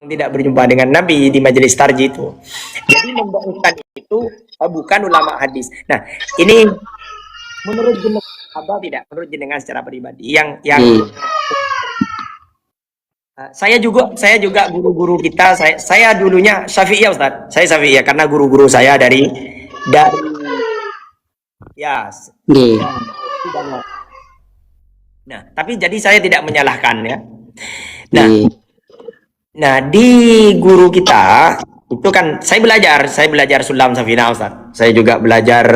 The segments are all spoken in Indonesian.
tidak berjumpa dengan Nabi di majelis tarji itu. Jadi membawakan itu bukan ulama hadis. Nah, ini menurut jenengan apa tidak? Menurut jenengan secara pribadi yang saya juga guru-guru kita saya dulunya Syafi'iyah Ustaz. Saya Syafi'iyah karena guru-guru saya dari ya. Nah, tapi jadi saya tidak menyalahkan ya. Nah, di guru kita itu kan saya belajar Sulam Safina Ustaz. Saya juga belajar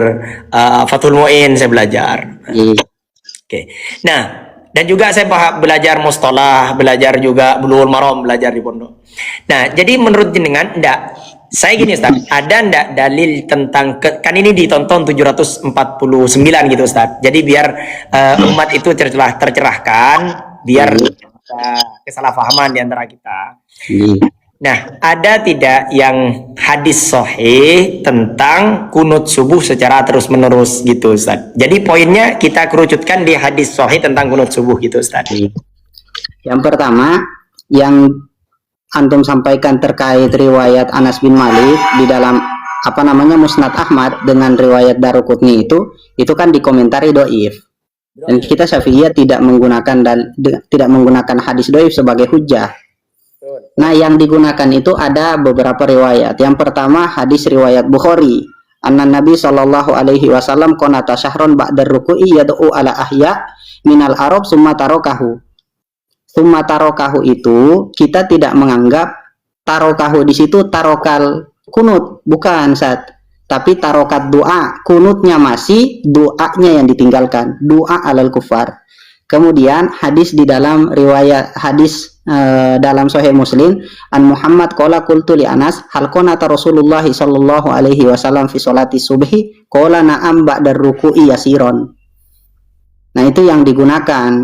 Fathul Mu'in, saya belajar. Oke. Nah, dan juga saya belajar mustalah, belajar juga Bulughul Maram, belajar di pondok. Nah, jadi menurut jenengan enggak, saya gini Ustaz, ada enggak dalil tentang kan ini ditonton 749 gitu Ustaz. Jadi biar umat itu tercerahkan, biar kesalahpahaman di antara kita. Nah, ada tidak yang hadis sahih tentang kunut subuh secara terus-menerus gitu Ustaz. Jadi poinnya kita kerucutkan di hadis sahih tentang kunut subuh gitu Ustaz. Yang pertama, yang antum sampaikan terkait riwayat Anas bin Malik di dalam Musnad Ahmad dengan riwayat Daruqutni itu kan dikomentari doif. Dan kita Syafi'iyah tidak menggunakan hadis doif sebagai hujjah. Nah, yang digunakan itu ada beberapa riwayat. Yang pertama hadis riwayat Bukhari. Anna Nabi sallallahu alaihi wasallam qanata syahron ba'dar ruku'i yad'u ala ahya minal arab summa tarokahu. Summa tarokahu itu kita tidak menganggap tarokahu di situ tarokal kunut, bukan Ustaz. Tapi tarokat doa, kunutnya masih, doanya yang ditinggalkan, doa alal kufar. Kemudian hadis di dalam riwayat hadis dalam Sahih Muslim, an Muhammad qala qultu li Anas hal qanata Rasulullah sallallahu alaihi wasallam fi sholati subhi qala na'am ba'dar ruku'i yasiron. Nah, itu yang digunakan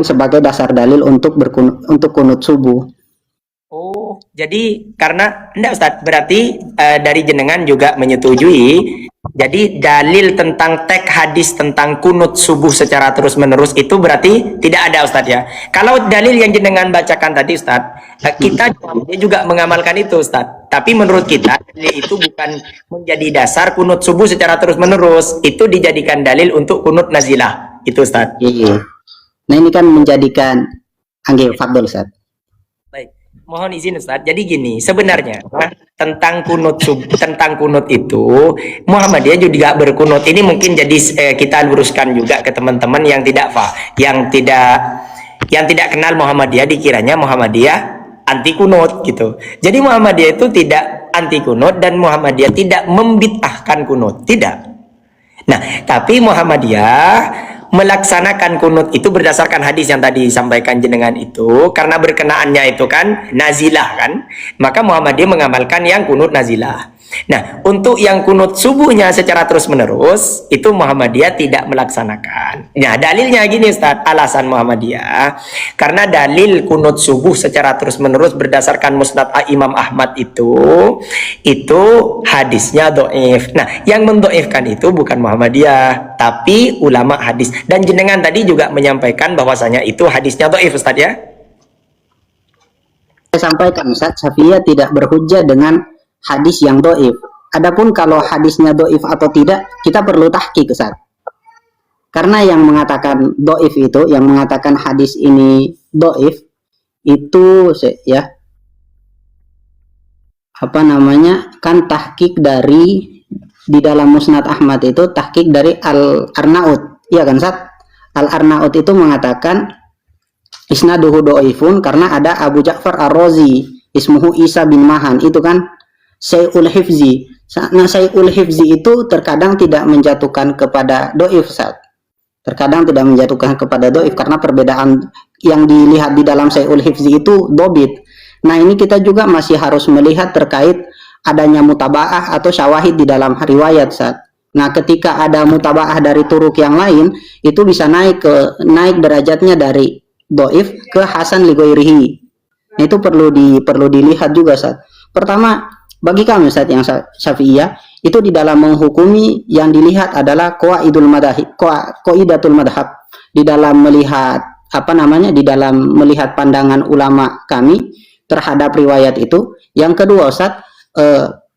sebagai dasar dalil untuk kunut subuh. Oh, jadi karena enggak Ustaz, berarti dari jenengan juga menyetujui. Jadi dalil tentang teks hadis tentang kunut subuh secara terus-menerus itu berarti tidak ada Ustaz ya. Kalau dalil yang jenengan bacakan tadi Ustaz, kita juga mengamalkan itu Ustaz. Tapi menurut kita itu bukan menjadi dasar kunut subuh secara terus-menerus. Itu dijadikan dalil untuk kunut nazilah. Itu Ustaz. Iya. Nah, ini kan menjadikan fadl Ustaz. Mohon izin Ustaz. Jadi gini, sebenarnya tentang kunut itu Muhammadiyah juga berkunut. Ini mungkin jadi kita luruskan juga ke teman-teman yang tidak kenal Muhammadiyah, dikiranya Muhammadiyah anti kunut gitu. Jadi Muhammadiyah itu tidak anti kunut dan Muhammadiyah tidak membid'ahkan kunut, tidak. Nah, tapi Muhammadiyah melaksanakan kunut itu berdasarkan hadis yang tadi disampaikan jenengan itu, karena berkenaannya itu kan nazilah kan, maka Muhammadiyah mengamalkan yang kunut nazilah. Nah, untuk yang kunut subuhnya secara terus-menerus itu Muhammadiyah tidak melaksanakan. Nah, dalilnya gini Ustaz, alasan Muhammadiyah karena dalil kunut subuh secara terus-menerus berdasarkan Musnad Imam Ahmad itu hadisnya dhaif. Nah, yang mendoifkan itu bukan Muhammadiyah tapi ulama hadis. Dan jenengan tadi juga menyampaikan bahwasanya itu hadisnya dhaif Ustaz ya. Saya sampaikan Ustaz, Syafi'iyah tidak berhujjah dengan hadis yang doif. Adapun kalau hadisnya doif atau tidak, kita perlu tahqiq Ustaz. Karena yang mengatakan doif itu, yang mengatakan hadis ini doif itu ya kan tahqiq dari di dalam Musnad Ahmad itu tahqiq dari Al-Arnaud, iya kan Ustaz? Al-Arnaud itu mengatakan isnaduhu doifun karena ada Abu Ja'far Ar-Razi ismuhu Isa bin Mahan, itu kan Syai'ul Hifzi. Nah, Syai'ul Hifzi itu terkadang tidak menjatuhkan kepada doif Ustaz. Terkadang tidak menjatuhkan kepada doif karena perbedaan yang dilihat di dalam Syai'ul Hifzi itu dobit. Nah, ini kita juga masih harus melihat terkait adanya mutaba'ah atau syawahid di dalam riwayat Ustaz. Nah, ketika ada mutaba'ah dari turuk yang lain, itu bisa naik derajatnya dari doif ke hasan li ghairihi. Nah, itu perlu dilihat juga Ustaz. Pertama, bagi kami Ustaz yang Syafi'iyah itu di dalam menghukumi yang dilihat adalah qaidatul madhab di dalam melihat di dalam melihat pandangan ulama kami, terhadap riwayat itu. Yang kedua Ustaz,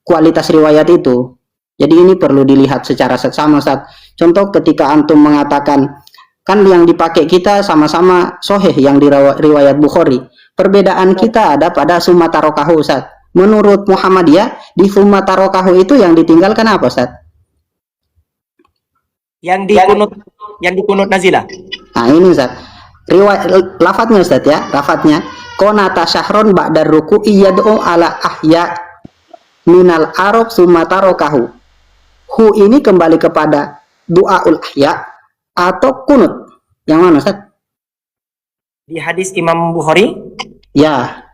kualitas riwayat itu. Jadi ini perlu dilihat secara seksama Ustaz. Contoh ketika antum mengatakan kan yang dipakai kita sama-sama sohih yang di riwayat Bukhari. Perbedaan kita ada pada summa tarokahu Ustaz. Menurut Muhammadiyah di summa tarokahu itu yang ditinggalkan apa Ustaz? Yang dikunut nazilah. Nah ini Ustaz. Riwayat lafadznya Ustaz ya, lafadznya qanata syahron ba'dar ruku'i yad'u ala ahya minal arab summa tarokahu. Hu ini kembali kepada du'aul ahya atau kunut. Yang mana Ustaz? Di hadis Imam Bukhari? Ya.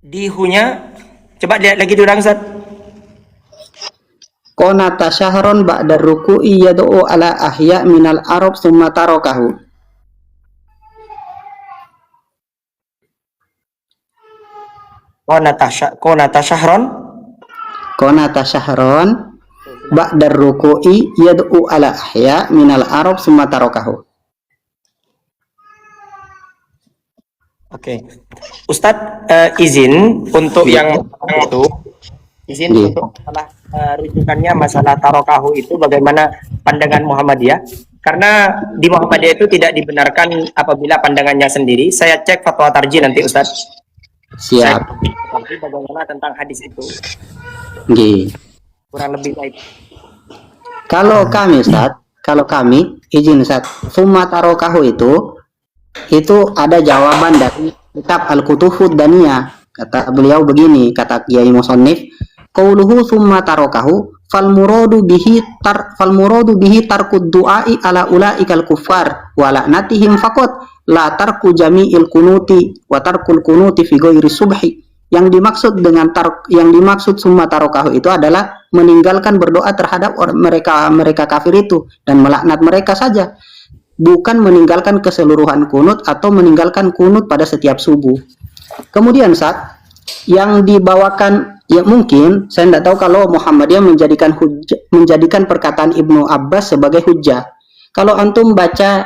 Di hu-nya coba lihat lagi diulang Ustaz. Qanata syahron ba'da ruku'i yad'u ala ahya minal arab summa tarokahu. Qanata syahron Qanata syahron ba'da ruku'i yad'u ala ahya minal arab summa tarokahu. Oke. Ustadz izin untuk yang itu untuk masalah rujukannya masalah tarokahu itu bagaimana pandangan Muhammadiyah, karena di Muhammadiyah itu tidak dibenarkan apabila pandangannya sendiri. Saya cek fatwa tarjih nanti Ustadz. Siap. Tapi bagaimana tentang hadis itu? Nggih. Kurang lebih baik. Kalau kami Ustaz, izin Ustaz, summa tarokahu itu ada jawaban dari kitab Al-Kutufud Daniyah. Kata beliau begini, kata Kiai Musannif, qauluhu summa tarokahu fal muradu bihi tarkud du'ai ala ulaikal kuffar wa la'natihim faqat la tarku jami'il kunuti wa tarkul kunuti fi ghairi subhi. Yang dimaksud summa tarokahu itu adalah meninggalkan berdoa terhadap mereka kafir itu dan melaknat mereka saja, bukan meninggalkan keseluruhan kunut atau meninggalkan kunut pada setiap subuh. Kemudian saat yang dibawakan, ya mungkin saya tidak tahu kalau Muhammadiyah menjadikan perkataan Ibnu Abbas sebagai hujjah. Kalau antum baca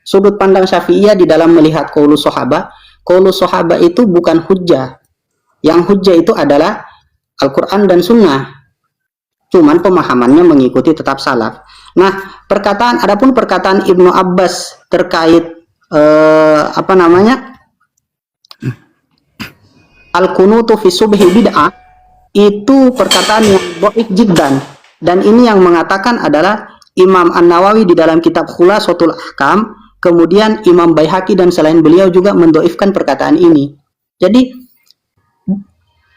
sudut pandang Syafi'iyah di dalam melihat qaulus sahabah itu bukan hujjah. Yang hujjah itu adalah Al-Quran dan Sunnah. Cuman pemahamannya mengikuti tetap salaf. Nah, adapun perkataan Ibnu Abbas terkait al-kunutu fi subhi bid'ah, itu perkataan yang dhaif jiddan, dan ini yang mengatakan adalah Imam An-Nawawi di dalam kitab Khulasatul Ahkam, kemudian Imam Baihaqi dan selain beliau juga mendhaifkan perkataan ini. Jadi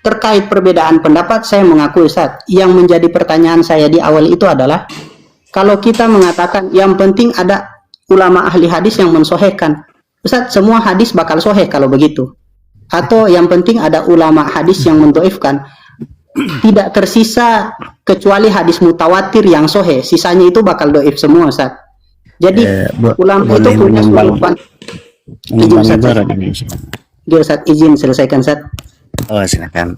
terkait perbedaan pendapat, saya mengaku Ustaz, yang menjadi pertanyaan saya di awal itu adalah kalau kita mengatakan yang penting ada ulama ahli hadis yang mensohehkan, Ustaz, semua hadis bakal soheh kalau begitu. Atau yang penting ada ulama hadis yang mendhaifkan, tidak tersisa kecuali hadis mutawatir yang soheh, sisanya itu bakal dhaif semua Ustaz. Jadi ulama itu punya sudut pandang. Ustaz, izin selesaikan Ustaz. Oh, silakan.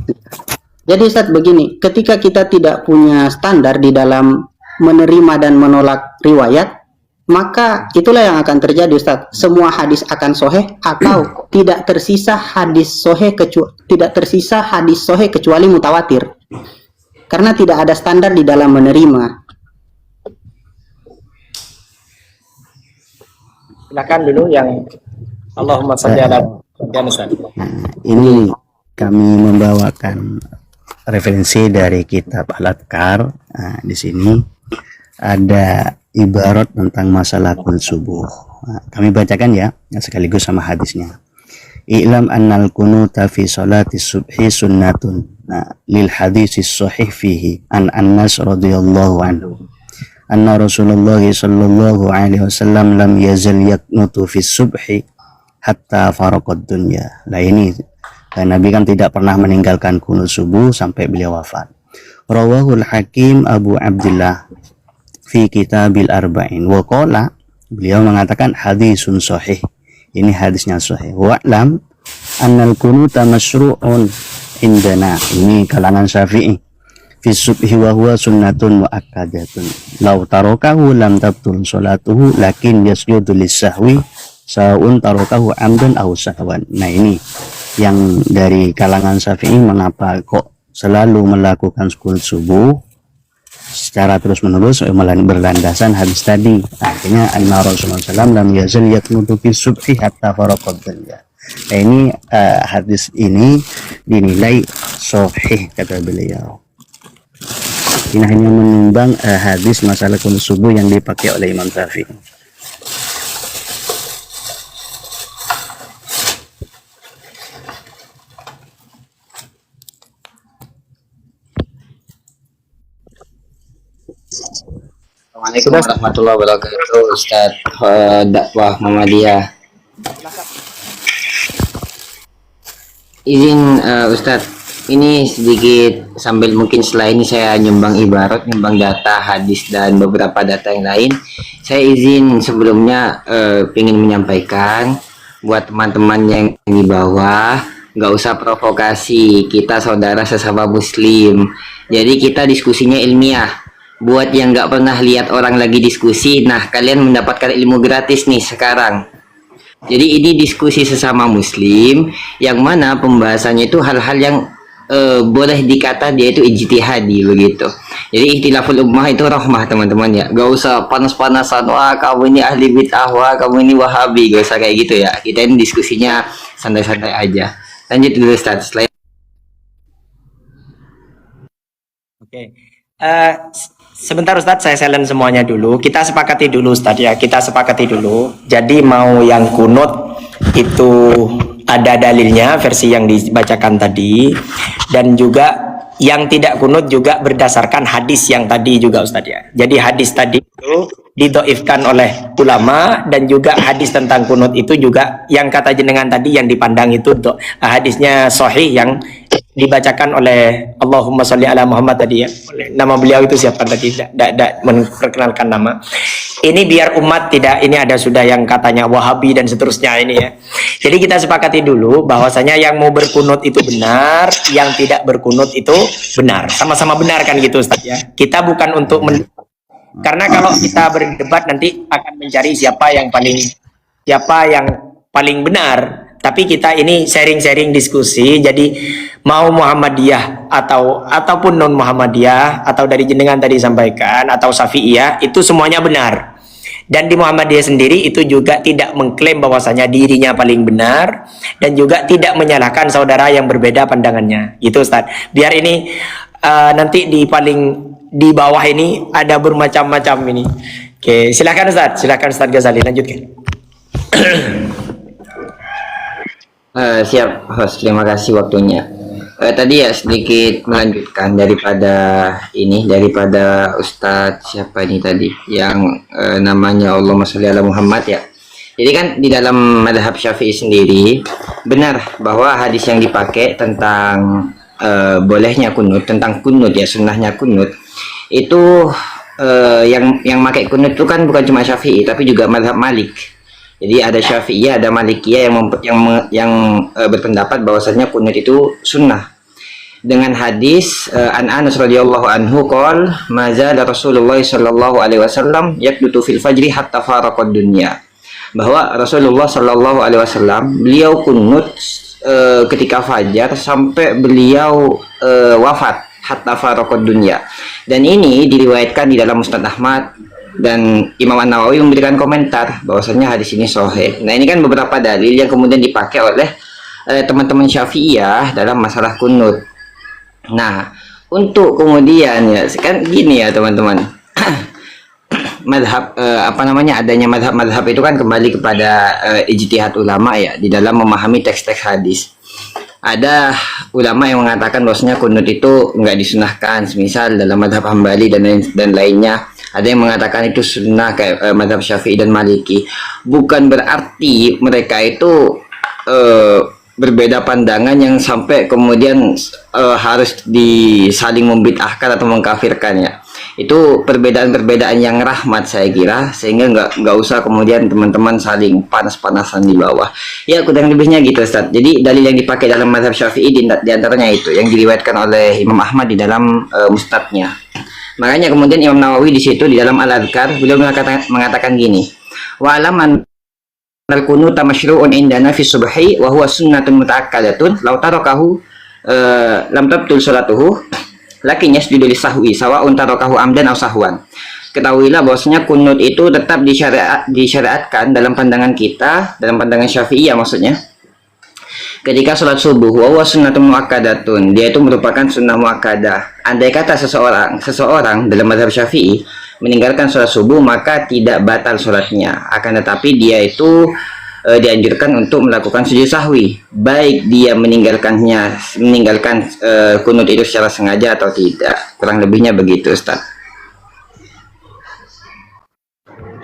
Jadi Ustaz begini, ketika kita tidak punya standar di dalam menerima dan menolak riwayat, maka itulah yang akan terjadi Ustaz. Semua hadis akan soheh atau tidak tersisa hadis soheh kecuali mutawatir. Karena tidak ada standar di dalam menerima. Silakan dulu yang Allahumma shalli ala Muhammad. Ini kami membawakan referensi dari kitab Al-Adhkar. Nah, di sini ada ibarat tentang masalah kunut subuh. Nah, kami bacakan ya, sekaligus sama hadisnya. I'lam annal kunuta fi salati subhi sunnatun. Nah, lil hadisis sahih fihi an Anas radhiyallahu anhu. Anna Rasulullah sallallahu alaihi wasallam lam yazal yaknutu fi subhi hatta faraqad dunya. Nah, ini Nabi kan tidak pernah meninggalkan kunut subuh sampai beliau wafat. Rawahul Hakim Abu Abdullah fi Kitabil Arba'in wa qala, beliau mengatakan hadisun sahih, ini hadisnya sahih. Wa'lam annal kunuta masyru'un indana, ini kalangan Syafi'i, fi subhi wa huwa sunnatun muakkadatun law tarakahu lam tabtul salatuhu lakin yasjudu lis-sahwi saun tarakahu amdan aw sahwan. Nah, ini yang dari kalangan Syafi'i, mengapa kok selalu melakukan sholat subuh secara terus menerus berlandasan hadis tadi. Artinya anna Rasulullah SAW lam yazal yaqnutu fi subhi hatta faraqad dunya. Nah, ini hadis ini dinilai sahih kata beliau. Ini hanya menimbang hadis masalah kunut subuh yang dipakai oleh Imam Syafi'i. Assalamualaikum warahmatullahi wabarakatuh, Ustaz dakwah Muhammadiyah. Izin Ustaz, ini sedikit sambil mungkin setelah ini saya nyumbang ibarat, nyumbang data, hadis dan beberapa data yang lain. Saya izin sebelumnya ingin menyampaikan buat teman-teman yang di bawah, nggak usah provokasi, kita saudara sesama muslim. Jadi kita diskusinya ilmiah. Buat yang nggak pernah lihat orang lagi diskusi, nah kalian mendapatkan ilmu gratis nih sekarang. Jadi ini diskusi sesama muslim yang mana pembahasannya itu hal-hal yang boleh dikata dia itu ijtihadi begitu. Jadi ikhtilaful ummah itu rahmah teman-teman ya. Gak usah panas-panasan, wah kamu ini ahli bid'ah, wah kamu ini wahabi, gak usah kayak gitu ya. Kita ini diskusinya santai-santai aja. Lanjut dulu Ustaz. Oke. Sebentar Ustadz, saya silent semuanya dulu. Kita sepakati dulu Ustadz ya, kita sepakati dulu. Jadi mau yang kunut itu ada dalilnya versi yang dibacakan tadi, dan juga yang tidak kunut juga berdasarkan hadis yang tadi juga Ustadz ya. Jadi hadis tadi itu didoifkan oleh ulama, dan juga hadis tentang kunut itu juga yang kata jenengan tadi yang dipandang itu hadisnya sahih yang dibacakan oleh Allahumma sholli ala Muhammad tadi ya. Nama beliau itu siapa tadi? Tidak memperkenalkan nama. Ini biar umat tidak, ini ada sudah yang katanya Wahabi dan seterusnya ini ya. Jadi kita sepakati dulu bahwasanya yang mau berkunut itu benar, yang tidak berkunut itu benar. Sama-sama benar kan gitu Ustaz ya. Kita bukan untuk karena kalau kita berdebat nanti akan mencari siapa yang paling benar. Tapi kita ini sharing-sharing diskusi, jadi mau Muhammadiyah ataupun non Muhammadiyah, atau dari jenengan tadi sampaikan atau Syafi'iyah, itu semuanya benar. Dan di Muhammadiyah sendiri itu juga tidak mengklaim bahwasanya dirinya paling benar, dan juga tidak menyalahkan saudara yang berbeda pandangannya. Gitu Ustaz. Biar ini nanti di bawah ini ada bermacam-macam ini. Oke, silakan Ustaz Ghazali lanjutkan. Siap host, terima kasih waktunya. Tadi ya sedikit melanjutkan daripada Ustadz siapa ini tadi yang namanya Allahumma sholli ala Muhammad ya. Jadi kan di dalam madhab Syafi'i sendiri benar bahwa hadis yang dipakai tentang bolehnya kunut, tentang kunut ya, sunnahnya kunut itu yang pakai kunut itu kan bukan cuma Syafi'i tapi juga madhab Malik. Jadi ada Syafi'iyah, ada Malikiyah yang berpendapat bahwasanya kunut itu sunnah. Dengan hadis an Anas radhiyallahu anhu qol mazal Rasulullah sallallahu alaihi wasallam yaqnutu fil fajri hatta faraqad dunya. Bahwa Rasulullah sallallahu alaihi wasallam beliau kunut ketika fajar sampai beliau wafat hatta faraqad dunya. Dan ini diriwayatkan di dalam Musnad Ahmad, dan Imam An-Nawawi memberikan komentar bahwasanya hadis ini sahih. Nah, ini kan beberapa dalil yang kemudian dipakai oleh teman-teman Syafi'iyah dalam masalah kunut. Nah, untuk kemudian ya kan gini ya teman-teman. Madhab adanya madhab itu kan kembali kepada ijtihad ulama ya di dalam memahami teks-teks hadis. Ada ulama yang mengatakan bahwasanya kunut itu enggak disunahkan, semisal dalam madhab Hambali dan lainnya. Ada yang mengatakan itu sunnah kayak madhab Syafi'i dan Maliki. Bukan berarti mereka itu berbeda pandangan yang sampai kemudian harus disaling membid'ahkan atau mengkafirkan ya. Itu perbedaan-perbedaan yang rahmat saya kira, sehingga nggak usah kemudian teman-teman saling panas-panasan di bawah. Ya kurang lebihnya gitu Ustaz. Jadi dalil yang dipakai dalam mazhab Syafi'i di antaranya itu yang diriwayatkan oleh Imam Ahmad di dalam musnadnya. Makanya kemudian Imam Nawawi di situ di dalam Al-Adhkar beliau mengatakan gini, wa alaman al-qunut masyru'un indana fi subhi wa huwa sunnatun mutaakkadatun law tarakahu lam tabtul salatuhu lakin yasjudu lisahwi sawa'un tarakahu amdan aw sahwan. Ketahuilah bahwasanya kunut itu tetap disyariatkan dalam pandangan kita, dalam pandangan Syafi'iyah maksudnya. Ketika sholat subuh, wa huwa sunnatun muakkadatun, dia itu merupakan sunnah muakkadah. Andai kata seseorang dalam mazhab Syafi'i meninggalkan sholat subuh, maka tidak batal sholatnya. Akan tetapi dia itu dianjurkan untuk melakukan sujud sahwi, baik dia meninggalkan kunut itu secara sengaja atau tidak. Kurang lebihnya begitu Ustaz.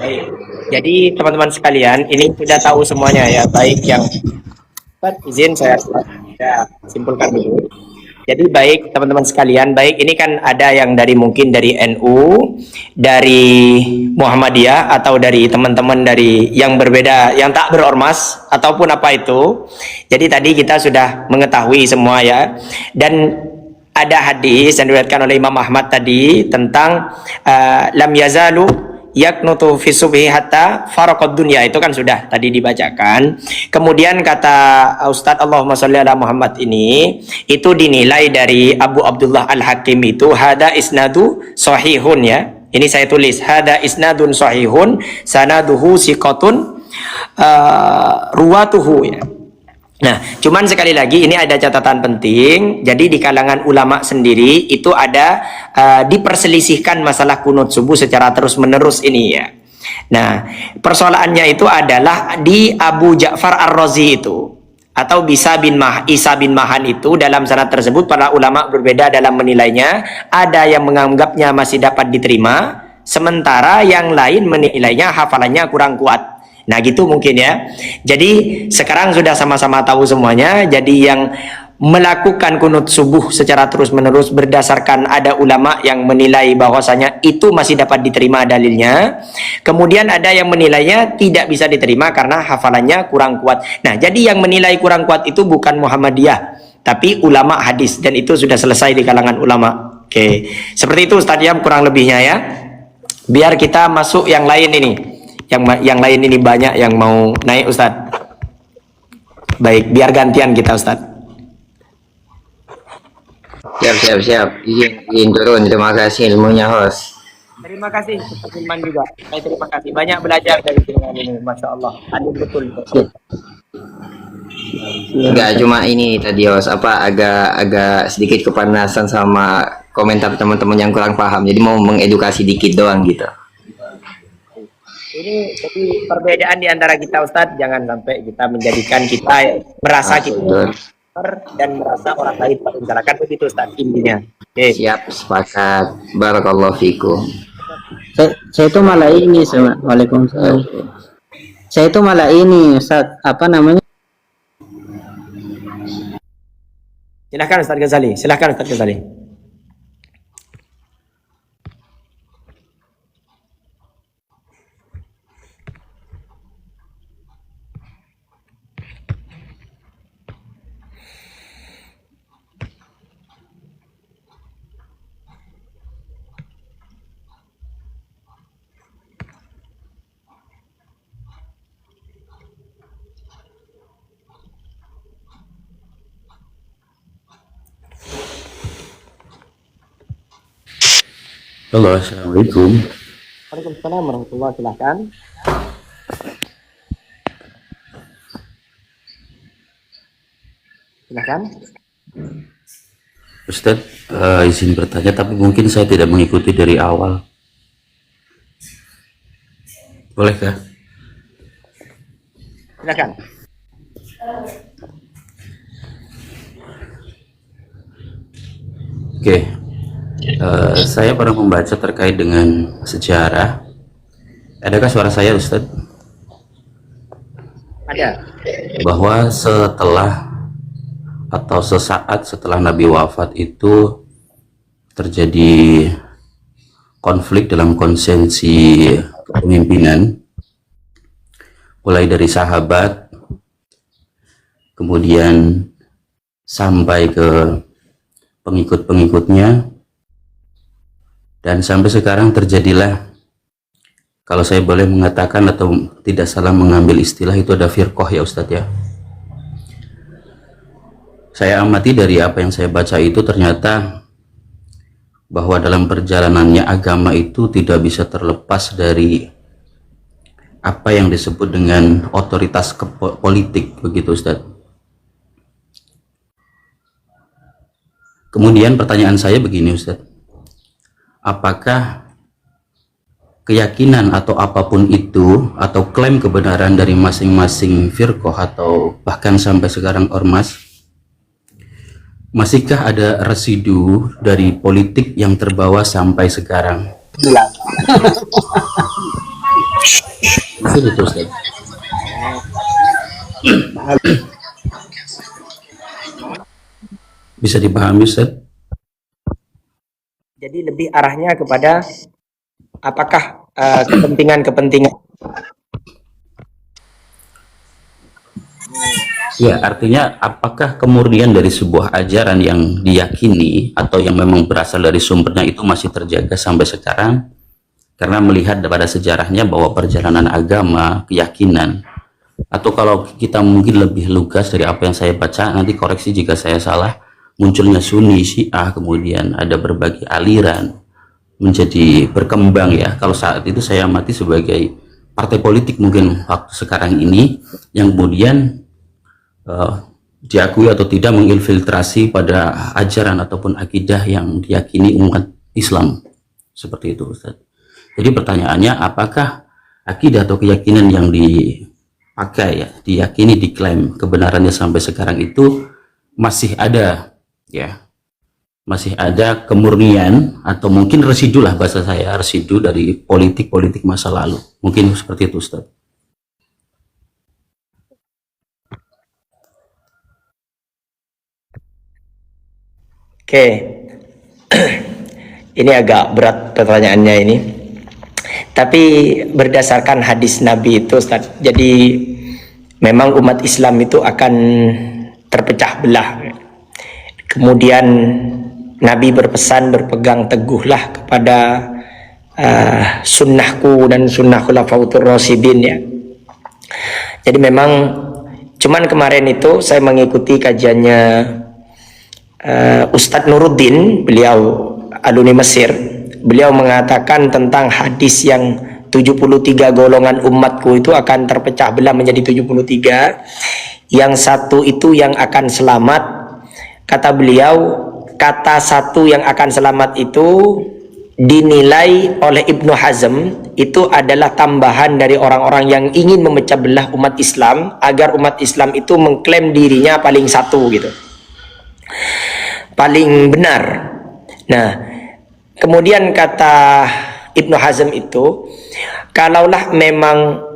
Baik. Jadi teman-teman sekalian, ini sudah tahu semuanya ya, baik yang izin saya simpulkan dulu. Jadi baik teman-teman sekalian, baik ini kan ada yang dari mungkin dari NU, dari Muhammadiyah atau dari teman-teman dari yang berbeda, yang tak berormas ataupun apa itu. Jadi tadi kita sudah mengetahui semua ya. Dan ada hadis yang diriwayatkan oleh Imam Ahmad tadi tentang lam yazalu yaknutu fi subhi hatta faraqad dunya, itu kan sudah tadi dibacakan. Kemudian kata Ustadz Allahumma sholli ala Muhammad ini itu dinilai dari Abu Abdullah Al-Hakim itu hada isnadu sahihun ya. Ini saya tulis hada isnadun sahihun sanaduhu siqatun ruwatuhu ya. Nah, cuman sekali lagi ini ada catatan penting. Jadi di kalangan ulama sendiri itu ada diperselisihkan masalah kunut subuh secara terus-menerus ini ya. Nah, persoalannya itu adalah di Abu Ja'far Ar-Razi itu atau Isa bin Mahan itu dalam sanad tersebut para ulama berbeda dalam menilainya. Ada yang menganggapnya masih dapat diterima, sementara yang lain menilainya hafalannya kurang kuat. Nah gitu mungkin ya. Jadi sekarang sudah sama-sama tahu semuanya. Jadi yang melakukan kunut subuh secara terus-menerus berdasarkan ada ulama yang menilai bahwasanya itu masih dapat diterima dalilnya. Kemudian ada yang menilainya tidak bisa diterima karena hafalannya kurang kuat. Nah jadi yang menilai kurang kuat itu bukan Muhammadiyah, tapi ulama hadis, dan itu sudah selesai di kalangan ulama. Oke, seperti itu Ustaz ya kurang lebihnya ya. Biar kita masuk yang lain ini. Yang lain ini banyak yang mau naik Ustadz. Baik, biar gantian kita Ustadz. Siap. Izin turun. Terima kasih ilmunya host. Terima kasih Firman juga. Saya terima kasih. Banyak belajar dari dengan ini, Masya Allah. Adil betul. Enggak cuma ini tadi host agak sedikit kepanasan sama komentar teman-teman yang kurang paham. Jadi mau mengedukasi dikit doang gitu. Ini jadi perbedaan di antara kita Ustadz, jangan sampai kita menjadikan kita merasa kita dan merasa orang lain menjalankan begitu Ustadz intinya. Oke. Siap, sepakat. Barakallahu fikum. Saya itu malah ini, Waalaikumsalam. Saya itu malah ini, Ustaz, apa namanya? Silahkan Ustadz Ghazali. Halo, assalamualaikum. Waalaikumsalam warahmatullahi wabarakatuh. Silahkan. Ustadz, izin bertanya, tapi mungkin saya tidak mengikuti dari awal. Bolehkah? Silahkan. Oke. Saya pernah membaca terkait dengan sejarah. Adakah suara saya, Ustadz? Ada. Bahwa setelah atau sesaat setelah Nabi wafat itu terjadi konflik dalam konsensi kepemimpinan, mulai dari sahabat, kemudian sampai ke pengikut-pengikutnya, dan sampai sekarang terjadilah, kalau saya boleh mengatakan atau tidak salah mengambil istilah, itu ada firqah ya Ustadz ya. Saya amati dari apa yang saya baca itu, ternyata bahwa dalam perjalanannya agama itu tidak bisa terlepas dari apa yang disebut dengan otoritas politik, begitu Ustadz. Kemudian pertanyaan saya begini Ustadz, apakah keyakinan atau apapun itu, atau klaim kebenaran dari masing-masing firqah atau bahkan sampai sekarang ormas, masihkah ada residu dari politik yang terbawa sampai sekarang? Itu Ustaz. Bisa dipahami Ustaz? Jadi lebih arahnya kepada apakah kepentingan-kepentingan. Ya, artinya apakah kemurnian dari sebuah ajaran yang diyakini atau yang memang berasal dari sumbernya itu masih terjaga sampai sekarang? Karena melihat pada sejarahnya bahwa perjalanan agama, keyakinan, atau kalau kita mungkin lebih lugas dari apa yang saya baca, nanti koreksi jika saya salah, munculnya Sunni, Syiah, kemudian ada berbagai aliran, menjadi berkembang ya. Kalau saat itu saya amati sebagai partai politik mungkin waktu sekarang ini, yang kemudian diakui atau tidak menginfiltrasi pada ajaran ataupun akidah yang diyakini umat Islam, seperti itu Ustaz. Jadi pertanyaannya, apakah akidah atau keyakinan yang dipakai ya, diyakini, diklaim kebenarannya sampai sekarang itu masih ada ya, masih ada kemurnian atau mungkin residu lah, bahasa saya residu dari politik-politik masa lalu, mungkin seperti itu Ustaz. Oke, ini agak berat pertanyaannya ini. Tapi berdasarkan hadis Nabi itu, Ustaz, jadi memang umat Islam itu akan terpecah belah. Kemudian Nabi berpesan, berpegang teguhlah kepada sunnahku dan sunnah khulafaur rasyidin ya. Jadi memang cuman kemarin itu saya mengikuti kajiannya Ustadz Nuruddin, beliau alumni Mesir. Beliau mengatakan tentang hadis yang 73 golongan umatku itu akan terpecah belah menjadi 73. Yang satu itu yang akan selamat. Kata beliau, kata satu yang akan selamat itu dinilai oleh Ibnu Hazm itu adalah tambahan dari orang-orang yang ingin memecah belah umat Islam agar umat Islam itu mengklaim dirinya paling satu gitu, paling benar. Nah, kemudian kata Ibnu Hazm itu, kalaulah memang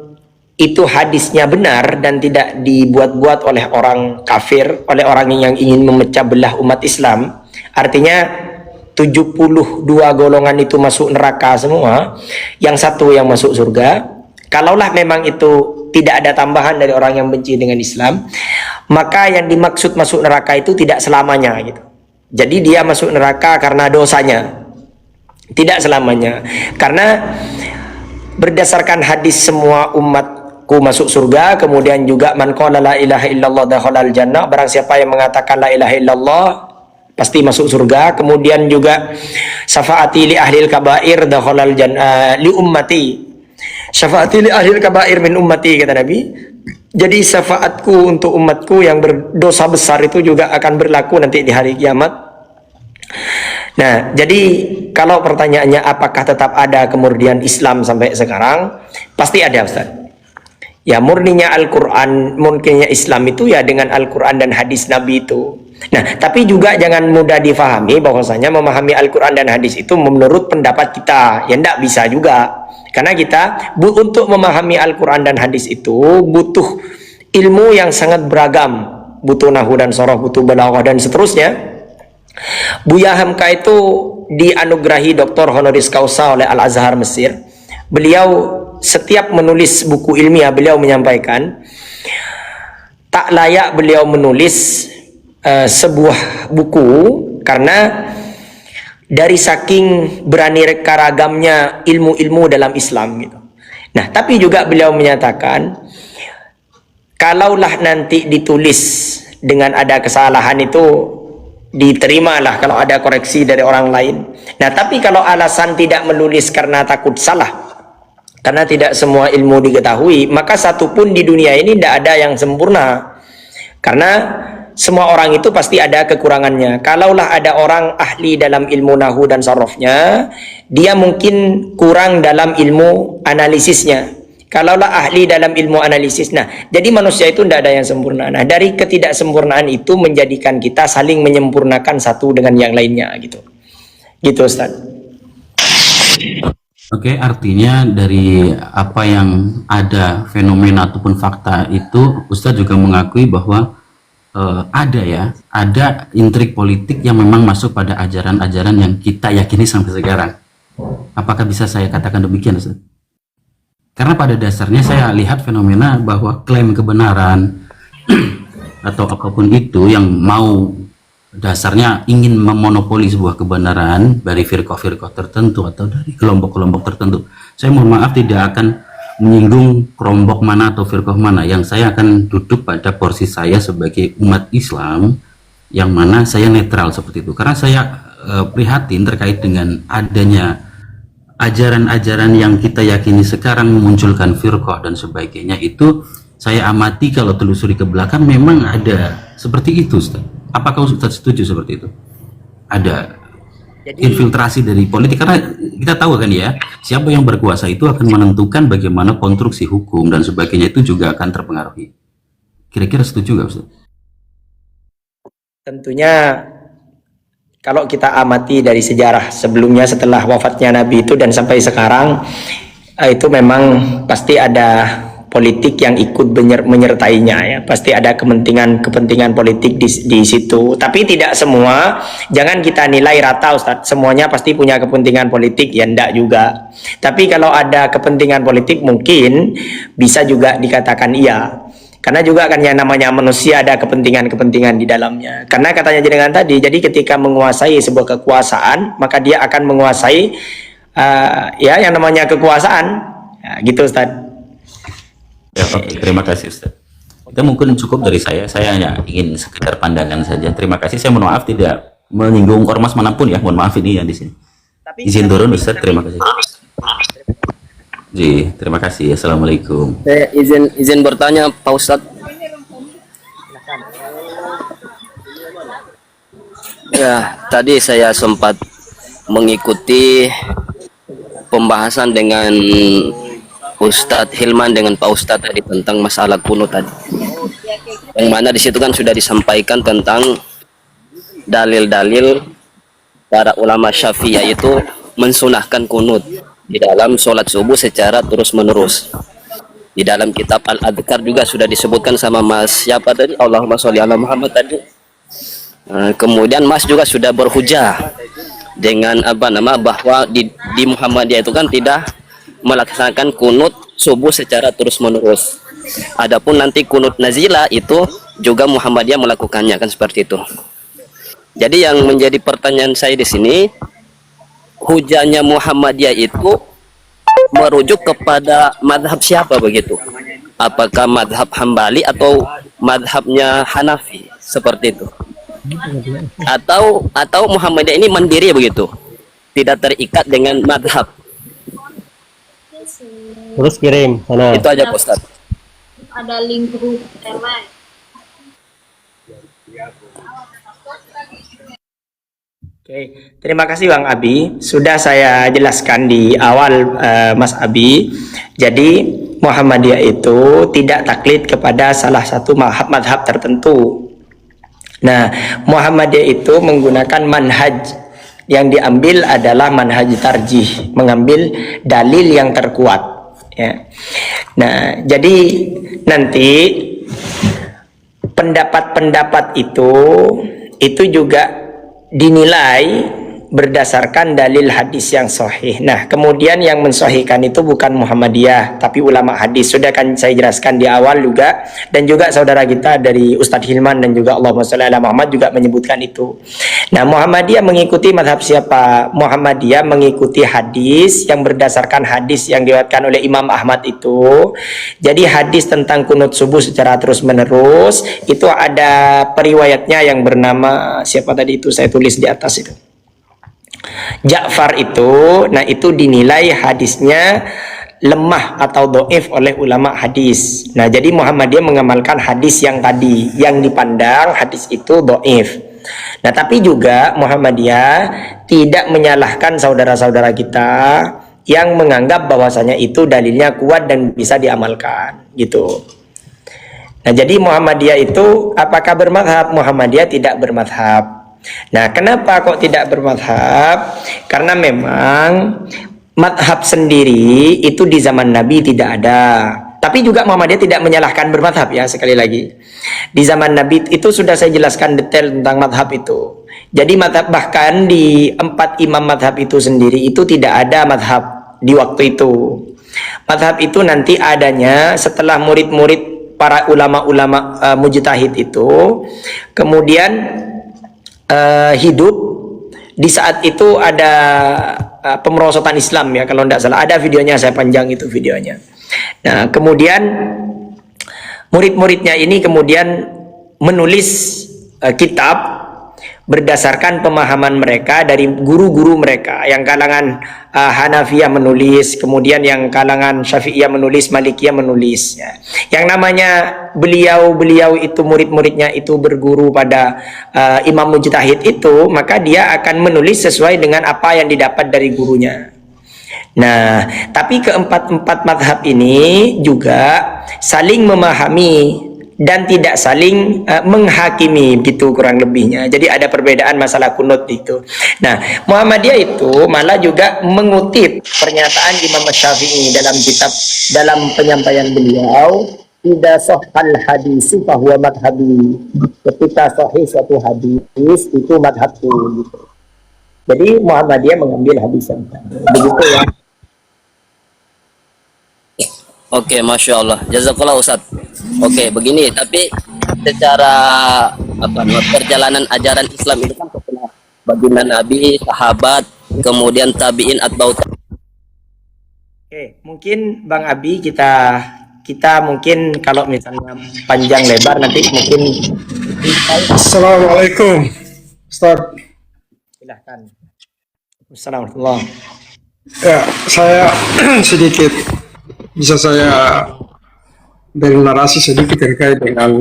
itu hadisnya benar dan tidak dibuat-buat oleh orang kafir, oleh orang yang ingin memecah belah umat Islam, artinya 72 golongan itu masuk neraka semua, yang satu yang masuk surga. Kalaulah memang itu tidak ada tambahan dari orang yang benci dengan Islam, maka yang dimaksud masuk neraka itu tidak selamanya gitu. Jadi dia masuk neraka karena dosanya, tidak selamanya. Karena berdasarkan hadis semua umatku masuk surga, kemudian juga man qala la ilaha illallah dakhalal jannah, barang siapa yang mengatakan la ilaha illallah pasti masuk surga. Kemudian juga syafaati li ahlil kabair dakhalal jannah li ummati, syafaati li ahlil kabair min ummati, kata Nabi. Jadi syafaatku untuk umatku yang berdosa besar itu juga akan berlaku nanti di hari kiamat. Nah, jadi kalau pertanyaannya apakah tetap ada kemurnian Islam sampai sekarang, pasti ada Ustaz. Ya, murninya Al-Quran, murninya Islam itu ya dengan Al-Quran dan hadis Nabi itu. Nah, tapi juga jangan mudah difahami bahwasanya memahami Al-Quran dan hadis itu menurut pendapat kita. Ya, tidak bisa juga. Karena kita untuk memahami Al-Quran dan hadis itu butuh ilmu yang sangat beragam. Butuh nahwu dan soroh, butuh balaghah dan seterusnya. Buya Hamka itu dianugerahi Doktor Honoris Causa oleh Al-Azhar Mesir. Beliau setiap menulis buku ilmiah, beliau menyampaikan tak layak beliau menulis sebuah buku karena dari saking beraneka ragamnya ilmu-ilmu dalam Islam gitu. Nah, tapi juga beliau menyatakan kalaulah nanti ditulis dengan ada kesalahan itu diterimalah kalau ada koreksi dari orang lain. Nah, tapi kalau alasan tidak menulis karena takut salah, karena tidak semua ilmu diketahui, maka satupun di dunia ini tidak ada yang sempurna. Karena semua orang itu pasti ada kekurangannya. Kalaulah ada orang ahli dalam ilmu nahu dan sarofnya, dia mungkin kurang dalam ilmu analisisnya. Kalaulah ahli dalam ilmu analisis, nah jadi manusia itu tidak ada yang sempurna. Nah dari ketidaksempurnaan itu menjadikan kita saling menyempurnakan satu dengan yang lainnya gitu. Gitu Ustaz. Oke, artinya dari apa yang ada fenomena ataupun fakta itu, Ustadz juga mengakui bahwa ada intrik politik yang memang masuk pada ajaran-ajaran yang kita yakini sampai sekarang. Apakah bisa saya katakan demikian, Ustaz? Karena pada dasarnya saya lihat fenomena bahwa klaim kebenaran atau apapun itu yang mau dasarnya ingin memonopoli sebuah kebenaran dari firqah-firqah tertentu atau dari kelompok-kelompok tertentu. Saya mohon maaf tidak akan menyinggung kelompok mana atau firqah mana, yang saya akan duduk pada porsi saya sebagai umat Islam yang mana saya netral seperti itu. Karena saya prihatin terkait dengan adanya ajaran-ajaran yang kita yakini sekarang memunculkan firqah dan sebagainya, itu saya amati kalau telusuri ke belakang memang ada seperti itu, Ustaz. Apakah Ustaz setuju seperti itu? Ada infiltrasi dari politik, karena kita tahu kan ya, siapa yang berkuasa itu akan menentukan bagaimana konstruksi hukum dan sebagainya, itu juga akan terpengaruhi. Kira-kira setuju nggak, Ustaz? Tentunya kalau kita amati dari sejarah sebelumnya setelah wafatnya Nabi itu dan sampai sekarang, itu memang pasti ada politik yang ikut menyertainya ya, pasti ada kepentingan politik di situ. Tapi tidak semua, jangan kita nilai rata Ustaz, semuanya pasti punya kepentingan politik ya, enggak juga. Tapi kalau ada kepentingan politik mungkin bisa juga dikatakan iya. Karena juga kan yang namanya manusia ada kepentingan-kepentingan di dalamnya. Karena katanya jenengan tadi, jadi ketika menguasai sebuah kekuasaan, maka dia akan menguasai ya yang namanya kekuasaan. Ya, gitu Ustaz. Ya, oke, terima kasih Ustaz. Itu mungkin cukup dari saya hanya ingin sekedar pandangan saja. Terima kasih, saya mohon maaf tidak menyinggung ormas manapun ya, mohon maaf ini yang di sini. Izin turun Ustaz, terima kasih. Ji, terima kasih. Assalamualaikum. Saya izin bertanya Pak Ustadz. Ya, tadi saya sempat mengikuti pembahasan dengan Ustadz Hilman dengan Pak Ustadz tadi tentang masalah kunut tadi. Yang mana di situ kan sudah disampaikan tentang dalil-dalil para ulama Syafi'iyah itu mensunahkan kunut di dalam sholat subuh secara terus-menerus. Di dalam kitab Al-Adhkar juga sudah disebutkan sama Mas siapa tadi? Allahumma sholli ala Muhammad tadi. Kemudian Mas juga sudah berhujah dengan bahwa di Muhammadiyah itu kan tidak melaksanakan kunut subuh secara terus-menerus. Adapun nanti kunut nazilah itu juga Muhammadiyah melakukannya, kan seperti itu. Jadi yang menjadi pertanyaan saya di sini, hujahnya Muhammadiyah itu merujuk kepada madhab siapa begitu? Apakah madhab Hambali atau madhabnya Hanafi seperti itu? Atau Muhammadiyah ini mandiri begitu, tidak terikat dengan madhab? Terus kirim sana. Itu aja Pak Ustaz. Ada link grup Telegram. Oke, terima kasih Bang Abi. Sudah saya jelaskan di awal Mas Abi. Jadi Muhammadiyah itu tidak taklid kepada salah satu madhab tertentu. Nah, Muhammadiyah itu menggunakan manhaj. Yang diambil adalah manhaj tarjih, mengambil dalil yang terkuat. Ya. Nah, jadi nanti pendapat-pendapat itu juga dinilai berdasarkan dalil hadis yang sahih. Nah, kemudian yang mensahihkan itu bukan Muhammadiyah, tapi ulama hadis. Sudah kan saya jelaskan di awal juga, dan juga saudara kita dari Ustadz Hilman dan juga Allahumma sholli ala Muhammad juga menyebutkan itu. Nah, Muhammadiyah mengikuti madhab siapa? Muhammadiyah mengikuti hadis yang berdasarkan hadis yang diriwayatkan oleh Imam Ahmad itu. Jadi hadis tentang kunut subuh secara terus menerus itu ada periwayatnya yang bernama siapa tadi itu, saya tulis di atas itu, Ja'far itu. Nah, itu dinilai hadisnya lemah atau doif oleh ulama hadis. Nah, jadi Muhammadiyah mengamalkan hadis yang tadi, yang dipandang hadis itu doif. Nah, tapi juga Muhammadiyah tidak menyalahkan saudara-saudara kita yang menganggap bahwasanya itu dalilnya kuat dan bisa diamalkan, gitu. Nah, jadi Muhammadiyah itu apakah bermadhab? Muhammadiyah tidak bermadhab. Nah, kenapa kok tidak bermadhab? Karena memang madhab sendiri itu di zaman Nabi tidak ada. Tapi juga Muhammadiyah tidak menyalahkan bermadhab ya, sekali lagi. Di zaman Nabi itu sudah saya jelaskan detail tentang madhab itu. Jadi madhab, bahkan di 4 imam madhab itu sendiri itu tidak ada madhab di waktu itu. Madhab itu nanti adanya setelah murid-murid para ulama-ulama mujtahid itu kemudian hidup. Di saat itu ada pemerosotan Islam ya, kalau tidak salah, ada videonya, saya panjang itu videonya. Nah, kemudian murid-muridnya ini kemudian menulis kitab berdasarkan pemahaman mereka dari guru-guru mereka. Yang kalangan Hanafiyah menulis, kemudian yang kalangan Syafi'iyah menulis, Malikiyah menulis ya. Yang namanya beliau itu murid-muridnya itu berguru pada imam mujtahid itu, maka dia akan menulis sesuai dengan apa yang didapat dari gurunya. Nah, tapi keempat madhab ini juga saling memahami dan tidak saling menghakimi, gitu kurang lebihnya. Jadi ada perbedaan masalah kunut itu. Nah, Muhammadiyah itu malah juga mengutip pernyataan Imam Syafi'i dalam kitab, dalam penyampaian beliau, "Idza sahhal hadisu fahuwa madhhabi." Ketika sahih suatu hadis itu madhabku, gitu. Jadi Muhammadiyah mengambil hadis yang begitu ya. Oke, Masya Allah. Jazakallah Ustaz. Oke, begini. Tapi secara perjalanan ajaran Islam itu kan setelah baginda Nabi, sahabat, kemudian tabiin atba'u. Oke, mungkin Bang Abi kita mungkin kalau misalnya panjang lebar nanti mungkin. Assalamualaikum, Ustaz. Silahkan. Assalamualaikum. Ya, saya sedikit bisa saya beri narasi sedikit terkait dengan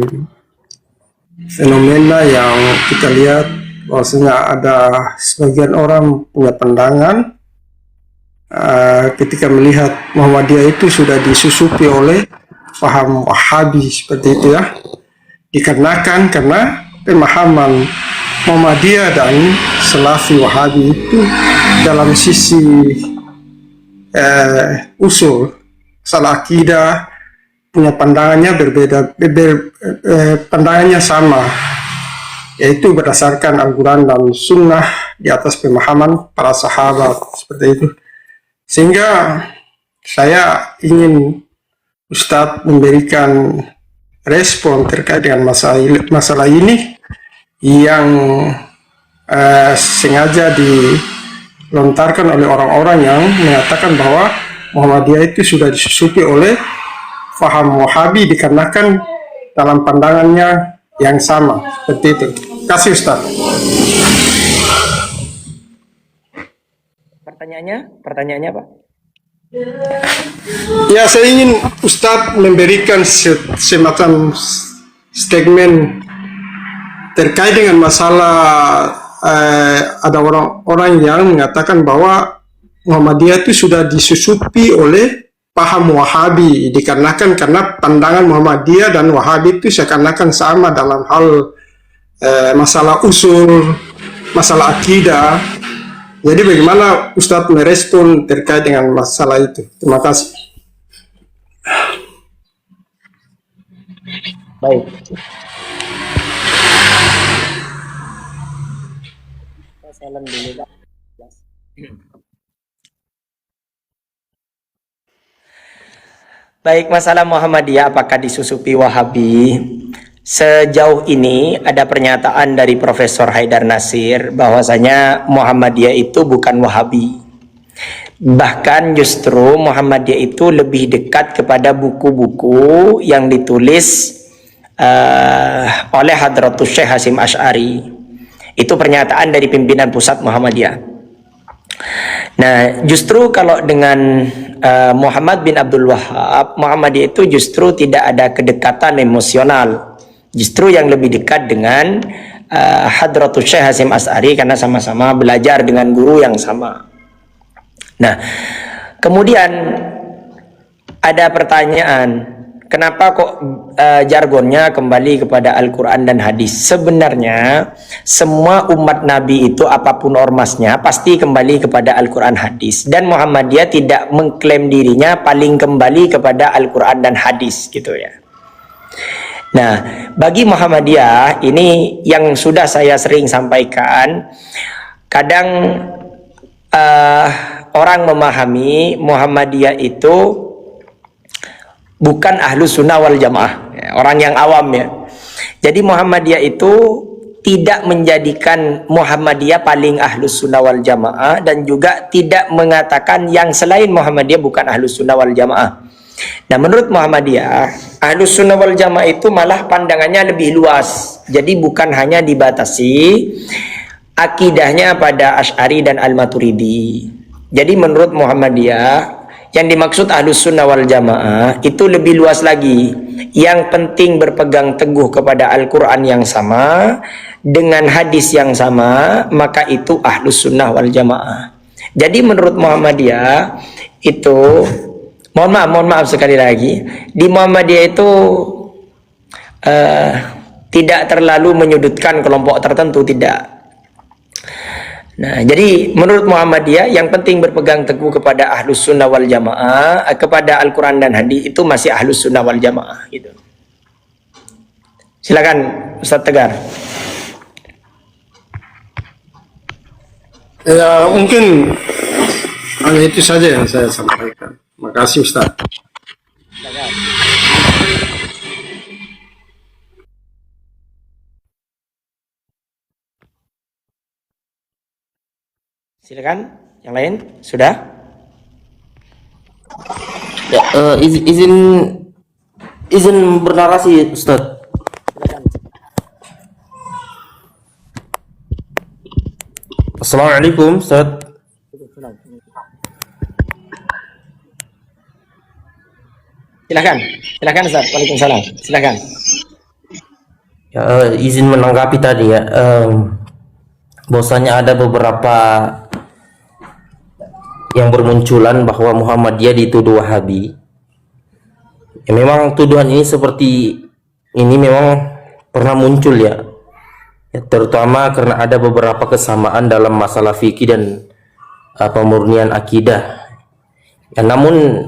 fenomena yang kita lihat, bahwasanya ada sebagian orang punya pandangan ketika melihat Muhammadiyah itu sudah disusupi oleh paham Wahabi seperti itu ya, dikarenakan karena pemahaman Muhammadiyah dan Salafi Wahabi itu dalam sisi usul salah akidah punya pandangannya berbeda, pandangannya sama, yaitu berdasarkan Al-Quran dan Sunnah di atas pemahaman para sahabat seperti itu. Sehingga saya ingin Ustadz memberikan respon terkait dengan masalah ini yang sengaja dilontarkan oleh orang-orang yang mengatakan bahwa Muhammadiyah itu sudah disusupi oleh faham Wahabi dikarenakan dalam pandangannya yang sama seperti itu. Terima kasih Ustaz. Pertanyaannya Pak? Ya, saya ingin Ustaz memberikan semacam statement terkait dengan masalah ada orang-orang yang mengatakan bahwa Muhammadiyah itu sudah disusupi oleh paham Wahabi dikarenakan karena pandangan Muhammadiyah dan Wahabi itu seakan-akan sama dalam hal masalah usul, masalah akidah. Jadi bagaimana Ustadz merespon terkait dengan masalah itu? Terima kasih. Baik. Baik, masalah Muhammadiyah apakah disusupi Wahabi? Sejauh ini ada pernyataan dari Profesor Haidar Nasir bahwasanya Muhammadiyah itu bukan Wahabi. Bahkan justru Muhammadiyah itu lebih dekat kepada buku-buku yang ditulis oleh Hadratus Syekh Hasyim Asy'ari. Itu pernyataan dari pimpinan pusat Muhammadiyah. Nah, justru kalau dengan Muhammad bin Abdul Wahab, Muhammadiyah itu justru tidak ada kedekatan emosional. Justru yang lebih dekat dengan Hadratus Syekh Hasyim Asy'ari karena sama-sama belajar dengan guru yang sama. Nah, kemudian ada pertanyaan, kenapa kok jargonnya kembali kepada Al-Quran dan hadis? Sebenarnya semua umat Nabi itu apapun ormasnya pasti kembali kepada Al-Quran hadis, dan Muhammadiyah tidak mengklaim dirinya paling kembali kepada Al-Quran dan hadis gitu ya. Nah, bagi Muhammadiyah ini yang sudah saya sering sampaikan, kadang orang memahami Muhammadiyah itu bukan Ahlus Sunnah wal Jamaah, orang yang awam ya. Jadi Muhammadiyah itu tidak menjadikan Muhammadiyah paling Ahlus Sunnah wal Jamaah, dan juga tidak mengatakan yang selain Muhammadiyah bukan Ahlus Sunnah wal Jamaah. Nah, menurut Muhammadiyah, Ahlus Sunnah wal Jamaah itu malah pandangannya lebih luas. Jadi bukan hanya dibatasi akidahnya pada Asy'ari dan Al-Maturidi. Jadi menurut Muhammadiyah, yang dimaksud Ahlus Sunnah wal Jamaah itu lebih luas lagi. Yang penting berpegang teguh kepada Al-Quran yang sama, dengan hadis yang sama, maka itu Ahlus Sunnah wal Jamaah. Jadi menurut Muhammadiyah itu, mohon maaf sekali lagi, di Muhammadiyah itu tidak terlalu menyudutkan kelompok tertentu, tidak. Nah, jadi menurut Muhammadiyah yang penting berpegang teguh kepada Ahlus Sunnah wal Jamaah, kepada Al-Quran dan hadis, itu masih Ahlus Sunnah wal Jamaah gitu. Silakan Ustaz Tegar. Ya, mungkin hanya itu saja yang saya sampaikan. Makasih Ustaz. Silakan, yang lain sudah? Ya, izin bernarasi Ustaz. Assalamualaikum Ustaz. Silakan Ustaz. Waalaikumsalam. Silakan. Ya, izin menanggapi tadi ya. Bahwasanya ada beberapa yang bermunculan bahwa Muhammadiyah dituduh Wahabi. Ya, memang tuduhan ini seperti ini memang pernah muncul ya. Ya, terutama karena ada beberapa kesamaan dalam masalah fikih dan pemurnian akidah. Ya, namun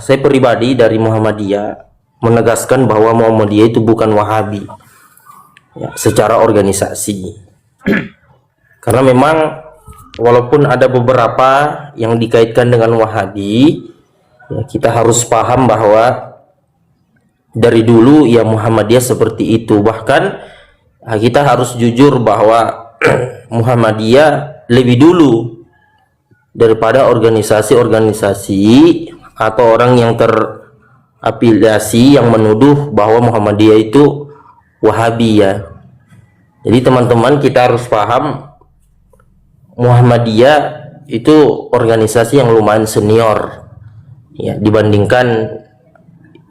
saya pribadi dari Muhammadiyah menegaskan bahwa Muhammadiyah itu bukan Wahabi ya, secara organisasi. Karena memang walaupun ada beberapa yang dikaitkan dengan Wahabi, ya, kita harus paham bahwa dari dulu ya Muhammadiyah seperti itu. Bahkan kita harus jujur bahwa Muhammadiyah lebih dulu daripada organisasi-organisasi atau orang yang terafiliasi yang menuduh bahwa Muhammadiyah itu Wahabi ya. Jadi teman-teman, kita harus paham Muhammadiyah itu organisasi yang lumayan senior ya, dibandingkan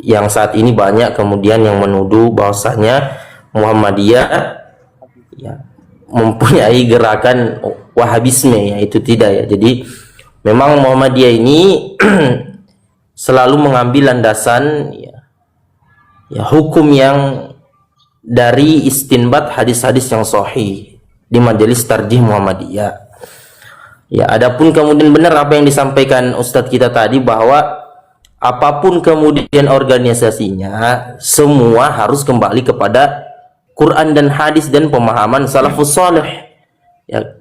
yang saat ini banyak kemudian yang menuduh bahwasanya Muhammadiyah ya, mempunyai gerakan Wahabisme ya, itu tidak ya. Jadi memang Muhammadiyah ini selalu mengambil landasan ya hukum yang dari istinbat hadis-hadis yang sahih di Majelis Tarjih Muhammadiyah. Ya, adapun kemudian benar apa yang disampaikan Ustadz kita tadi bahwa apapun kemudian organisasinya, semua harus kembali kepada Quran dan hadis dan pemahaman salafus saleh. Ya,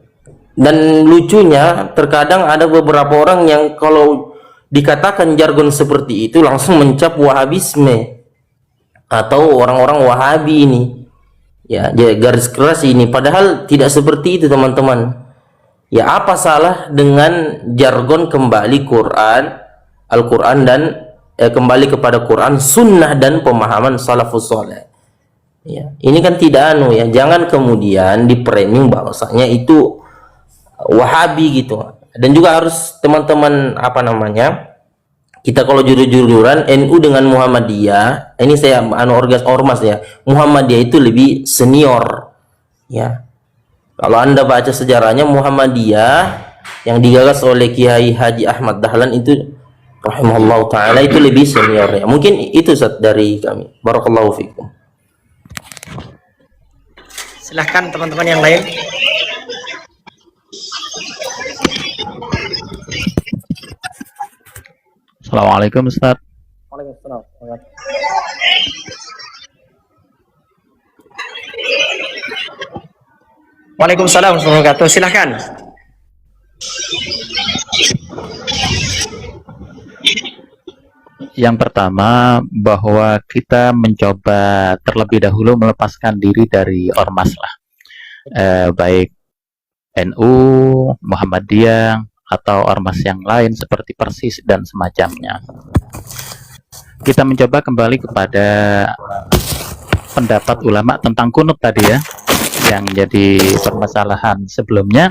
Dan lucunya terkadang ada beberapa orang yang kalau dikatakan jargon seperti itu langsung mencap Wahabisme atau orang-orang Wahabi ini. Ya, garis keras ini. Padahal tidak seperti itu, teman-teman. Ya, apa salah dengan jargon kembali Al-Quran dan kembali kepada Quran, sunnah dan pemahaman salafus saleh. Ya, ini kan tidak ya. Jangan kemudian di-framing bahwasanya itu Wahabi gitu. Dan juga harus teman-teman kita kalau jujur-jujuran NU dengan Muhammadiyah, ini saya ormas ya. Muhammadiyah itu lebih senior. Ya. Kalau Anda baca sejarahnya, Muhammadiyah yang digagas oleh Kiai Haji Ahmad Dahlan itu rahimahullah taala itu lebih senior ya. Mungkin itu dari kami. Barakallahu fikum. Silahkan teman-teman yang lain. Assalamualaikum Ustaz. Waalaikumsalam. Waalaikumsalam warahmatullahi wabarakatuh. Silahkan. Yang pertama, bahwa kita mencoba terlebih dahulu melepaskan diri dari ormas lah, baik NU, Muhammadiyah, atau ormas yang lain seperti Persis dan semacamnya. Kita mencoba kembali kepada pendapat ulama tentang kunut tadi ya, yang jadi permasalahan sebelumnya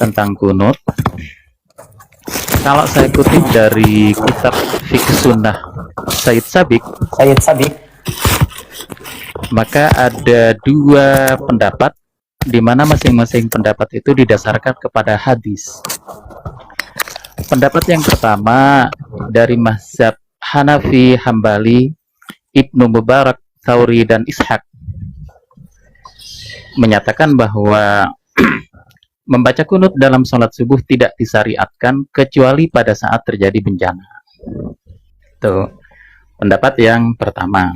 tentang kunut. Kalau saya kutip dari kitab Fiqh Sunnah Said Sabiq, maka ada dua pendapat di mana masing-masing pendapat itu didasarkan kepada hadis. Pendapat yang pertama dari mazhab Hanafi, Hambali, Ibnu Mubarak, Tsauri, dan Ishaq menyatakan bahwa membaca kunut dalam sholat subuh tidak disyariatkan kecuali pada saat terjadi bencana. Itu pendapat yang pertama.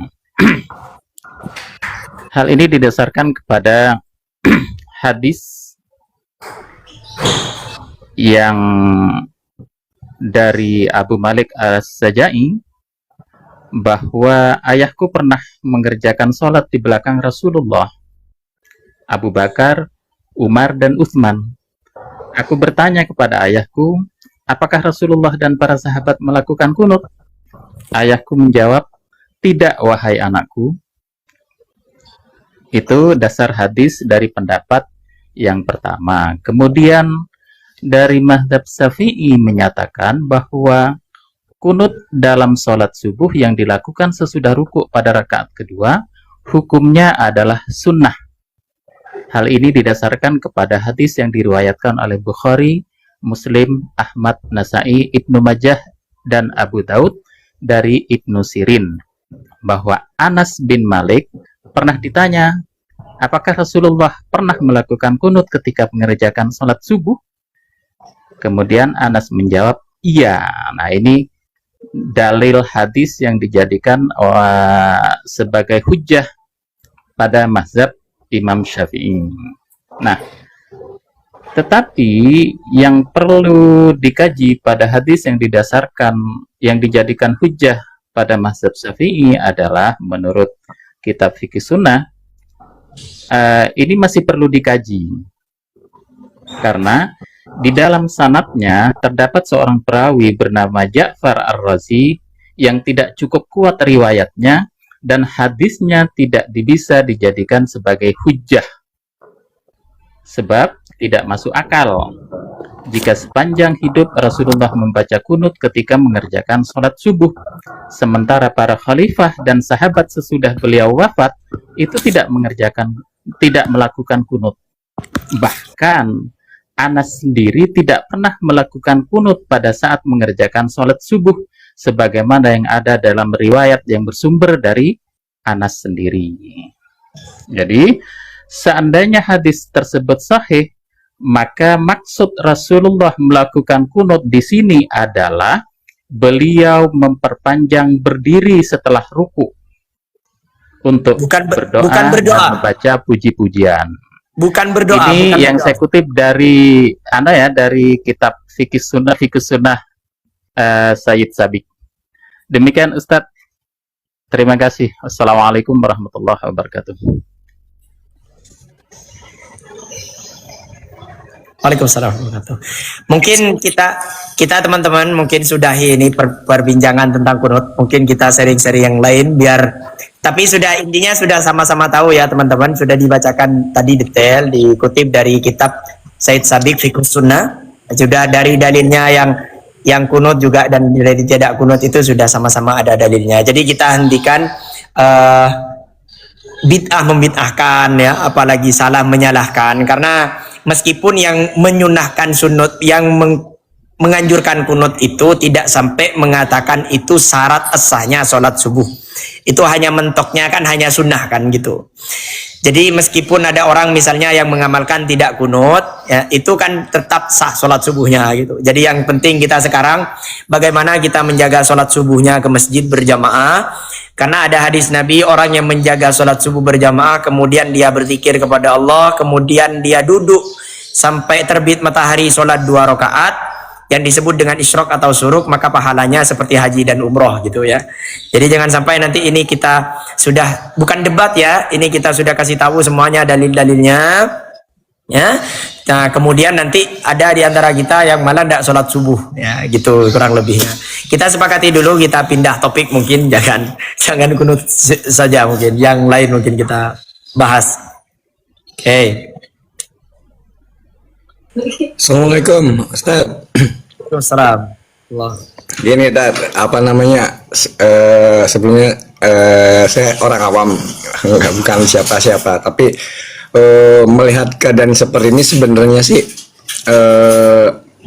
Hal ini didasarkan kepada hadis yang dari Abu Malik As-Sajai bahwa ayahku pernah mengerjakan sholat di belakang Rasulullah, Abu Bakar, Umar, dan Utsman. Aku bertanya kepada ayahku, apakah Rasulullah dan para sahabat melakukan kunut? Ayahku menjawab, tidak wahai anakku. Itu dasar hadis dari pendapat yang pertama. Kemudian dari mazhab Syafi'i menyatakan bahwa kunut dalam sholat subuh yang dilakukan sesudah ruku pada rakaat kedua, hukumnya adalah sunnah. Hal ini didasarkan kepada hadis yang diriwayatkan oleh Bukhari, Muslim, Ahmad, Nasai, Ibnu Majah, dan Abu Daud dari Ibnu Sirin, bahwa Anas bin Malik pernah ditanya, apakah Rasulullah pernah melakukan kunut ketika mengerjakan sholat subuh? Kemudian Anas menjawab, iya. Nah, ini dalil hadis yang dijadikan sebagai hujjah pada mazhab Imam Syafi'i. Nah, tetapi yang perlu dikaji pada hadis yang dijadikan hujjah pada mazhab Syafi'i adalah menurut kitab Fikih Sunnah, ini masih perlu dikaji karena di dalam sanadnya terdapat seorang perawi bernama Ja'far Ar-Razi yang tidak cukup kuat riwayatnya dan hadisnya tidak bisa dijadikan sebagai hujjah sebab tidak masuk akal jika sepanjang hidup Rasulullah membaca kunut ketika mengerjakan sholat subuh, sementara para khalifah dan sahabat sesudah beliau wafat itu tidak melakukan kunut. Bahkan Anas sendiri tidak pernah melakukan kunut pada saat mengerjakan sholat subuh sebagaimana yang ada dalam riwayat yang bersumber dari Anas sendiri. Jadi seandainya hadis tersebut sahih, maka maksud Rasulullah melakukan kunut di sini adalah beliau memperpanjang berdiri setelah ruku untuk berdoa dan membaca puji-pujian. Bukan berdoa. Ini bukan yang berdoa. saya kutip dari dari kitab Fikih Sunnah Sayyid Sabiq. Demikian Ustadz. Terima kasih. Wassalamualaikum warahmatullahi wabarakatuh. Waalaikumsalam warahmatullahi wabarakatuh. Mungkin kita teman-teman mungkin sudahi ini perbincangan tentang kunut. Mungkin kita sharing-sharing yang lain tapi intinya sudah sama-sama tahu ya teman-teman, sudah dibacakan tadi detail, dikutip dari kitab Sayyid Sabiq Fiqh Sunnah. Sudah dari dalilnya yang kunut juga dan dari tidak kunut itu sudah sama-sama ada dalilnya. Jadi kita hentikan bid'ah membid'ahkan ya, apalagi salah menyalahkan, karena meskipun yang menyunahkan sunut, yang menganjurkan kunut itu tidak sampai mengatakan itu syarat sahnya sholat subuh, itu hanya mentoknya kan hanya sunnah kan gitu. Jadi meskipun ada orang misalnya yang mengamalkan tidak kunut ya, itu kan tetap sah sholat subuhnya gitu. Jadi yang penting kita sekarang bagaimana kita menjaga sholat subuhnya ke masjid berjamaah. Karena ada hadis Nabi, orang yang menjaga sholat subuh berjamaah, kemudian dia berzikir kepada Allah, kemudian dia duduk sampai terbit matahari sholat 2 rakaat, yang disebut dengan isyraq atau suruk, maka pahalanya seperti haji dan umroh gitu ya. Jadi jangan sampai nanti ini kita sudah, bukan debat ya, ini kita sudah kasih tahu semuanya dalil-dalilnya ya. Nah kemudian nanti ada di antara kita yang malah tidak sholat subuh ya, gitu kurang lebihnya. Kita sepakati dulu, kita pindah topik mungkin, jangan kunut saja, mungkin yang lain mungkin kita bahas. Oke. Assalamualaikum Ustaz. Waalaikumsalam. Gini Dad, sebelumnya saya orang awam, bukan siapa-siapa, tapi melihat keadaan seperti ini sebenarnya sih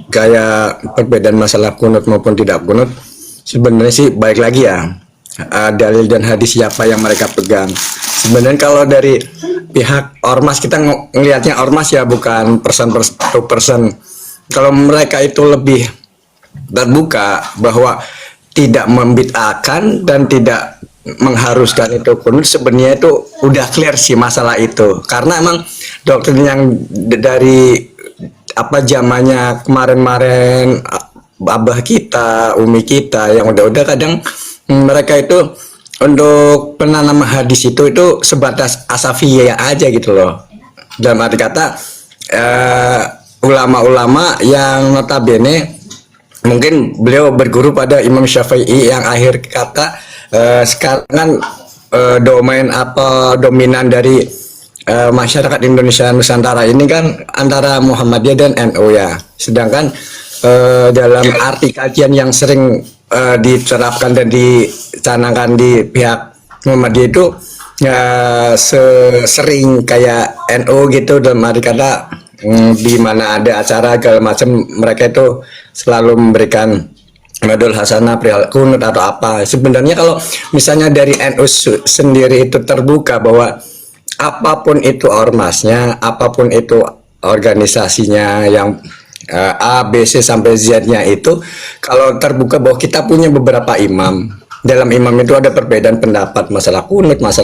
gaya perbedaan masalah kunut maupun tidak kunut sebenarnya sih baik lagi ya, dalil dan hadis siapa yang mereka pegang. Sebenarnya kalau dari pihak ormas, kita ngelihatnya ormas ya, bukan person to person. Kalau mereka itu lebih terbuka bahwa tidak membid'ahkan dan tidak mengharuskan itu kunut, sebenarnya itu udah clear sih masalah itu. Karena emang doktrin yang dari zamannya kemarin-kemarin abah kita, umi kita yang udah kadang mereka itu untuk penanam hadis itu sebatas asafiyah aja gitu loh. Dalam arti kata ulama-ulama yang notabene mungkin beliau berguru pada Imam Syafi'i yang akhir kata sekarang kan dominan dari masyarakat Indonesia Nusantara ini kan antara Muhammadiyah dan NU ya. Sedangkan dalam arti kajian yang sering diterapkan dan dicanangkan di pihak Muhammadiyah itu ya sering kayak NU gitu, dalam arti kata di mana ada acara segala macam mereka itu selalu memberikan madul hasanah perihal kunut atau apa. Sebenarnya kalau misalnya dari NU sendiri itu terbuka bahwa apapun itu ormasnya, apapun itu organisasinya yang A, B, C sampai Z-nya itu, kalau terbuka bahwa kita punya beberapa imam, dalam imam itu ada perbedaan pendapat masalah kunut, masalah